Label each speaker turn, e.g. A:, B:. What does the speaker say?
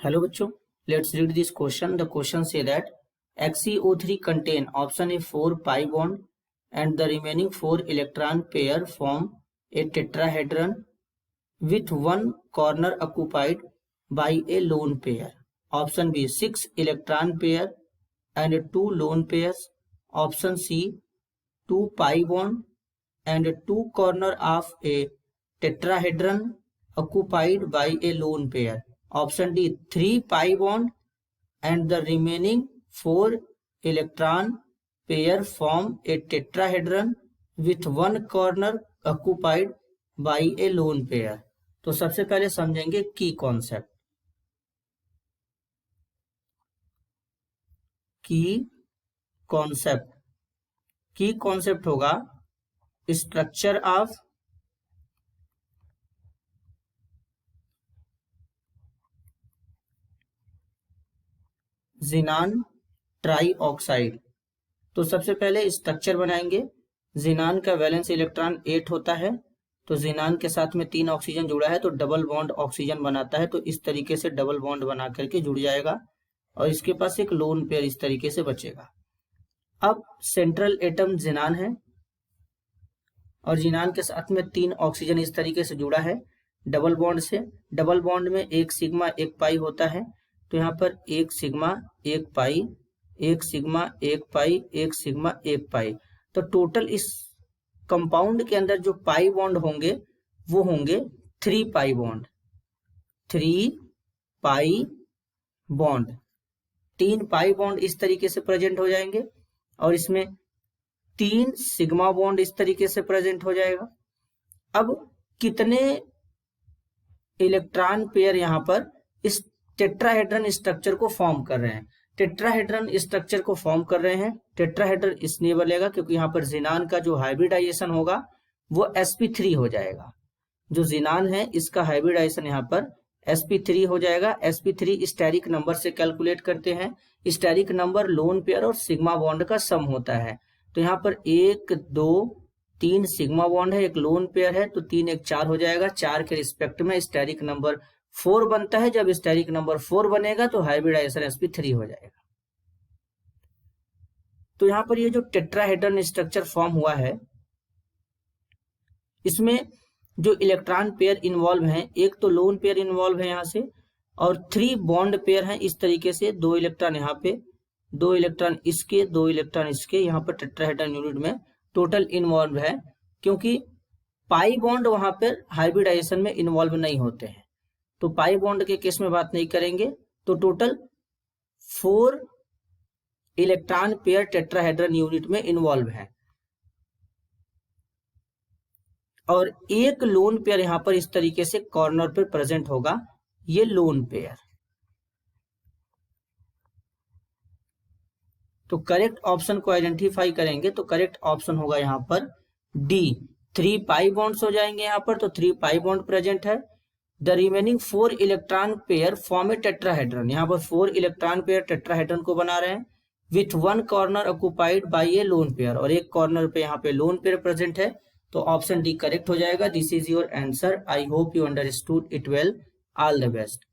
A: Hello बच्चों, let's read this question. The question say that XeO3 contain option A 4 pi bond and the remaining 4 electron pair form a tetrahedron with one corner occupied by a lone pair. Option B 6 electron pair and 2 lone pairs. Option C 2 pi bond and 2 corner of a tetrahedron occupied by a lone pair. Option D 3 pi bond and the remaining 4 electron pair form a tetrahedron with one corner occupied by a lone pair. तो सबसे पहले समझेंगे की concept. की concept होगा structure of जिनान trioxide. तो सबसे पहले स्ट्रक्चर बनाएंगे. जिनान का वैलेंस इलेक्ट्रॉन 8 होता है, तो जिनान के साथ में 3 ऑक्सीजन जुड़ा है तो डबल बॉन्ड ऑक्सीजन बनाता है, तो इस तरीके से डबल बॉन्ड बना करके जुड़ जाएगा और इसके पास एक लोन पेयर इस तरीके से बचेगा. अब सेंट्रल एटम जिनान है और जिनान के साथ में 3 ऑक्सीजन इस तरीके से जुड़ा है डबल बॉन्ड से. डबल बॉन्ड में एक सिग्मा एक पाई होता है, तो यहाँ पर एक सिग्मा एक पाई, एक सिग्मा एक पाई, एक सिग्मा एक पाई. तो टोटल इस कंपाउंड के अंदर जो पाई बॉन्ड होंगे वो होंगे 3 pi bond. 3 pi bond, 3 pi bond इस तरीके से प्रेजेंट हो जाएंगे और इसमें 3 सिग्मा बॉन्ड इस तरीके से प्रेजेंट हो जाएगा. अब कितने इलेक्ट्रॉन पेयर यहाँ पर इस टेट्राहेड्रन स्ट्रक्चर को फॉर्म कर रहे हैं. टेट्राहेड्रन स्ट्रक्चर को फॉर्म कर रहे हैं. टेट्राहेड्रन इसलिए बनेगा क्योंकि यहाँ पर जिनान का जो हाइब्रिडाइजेशन होगा वो sp3 हो जाएगा. जो जिनान है इसका हाइब्रिडाइजेशन यहाँ पर sp3 हो जाएगा. sp3 स्टेरिक नंबर से कैलकुलेट करते हैं. स्टेरिक नंबर लोन पेयर और सिग्मा बॉन्ड का सम होता है. तो यहाँ पर 1 2 3 सिग्मा बॉन्ड है, एक लोन पेयर है, तो 3 1 4 हो जाएगा. 4 के रिस्पेक्ट में स्टेरिक नंबर 4 बनता है. जब स्टेरिक नंबर 4 बनेगा तो हाइब्रिडाइजेशन sp3 हो जाएगा. तो यहाँ पर ये जो टेट्राहेड्रन स्ट्रक्चर फॉर्म हुआ है इसमें जो इलेक्ट्रॉन पेयर इन्वॉल्व हैं, एक तो लोन पेयर इन्वॉल्व है यहाँ से और 3 बॉन्ड पेयर हैं इस तरीके से. 2 इलेक्ट्रॉन यहाँ पे, 2 इलेक्ट्रॉन इसके, 2 इलेक्ट्रॉन इसके, यहाँ पर टेट्राहेड्रन यूनिट में टोटल इन्वॉल्व है. क्योंकि पाई बॉन्ड वहां पर हाइब्रिडाइजेशन में इन्वॉल्व नहीं होते हैं, तो पाई बॉन्ड के केस में बात नहीं करेंगे. तो total 4 electron pair tetrahedron unit में इन्वॉल्व है और एक लोन पेयर यहां पर इस तरीके से कॉर्नर पर प्रेजेंट होगा. ये लोन पेयर. तो करेक्ट ऑप्शन को आइडेंटिफाई करेंगे तो करेक्ट ऑप्शन होगा यहां पर डी. 3 पाई बॉन्ड्स हो जाएंगे यहां पर, तो 3 पाई बॉन्ड प्रेजेंट है. The remaining 4 electron pair form A tetrahedron. यहाँ पर 4 इलेक्ट्रॉन पेयर टेट्राहेड्रन को बना रहे हैं with one corner occupied by A lone pair, और एक कॉर्नर पे यहाँ पे लोन पेयर प्रेजेंट है. तो ऑप्शन डी करेक्ट हो जाएगा. This is your answer. I hope you understood it well. All the best.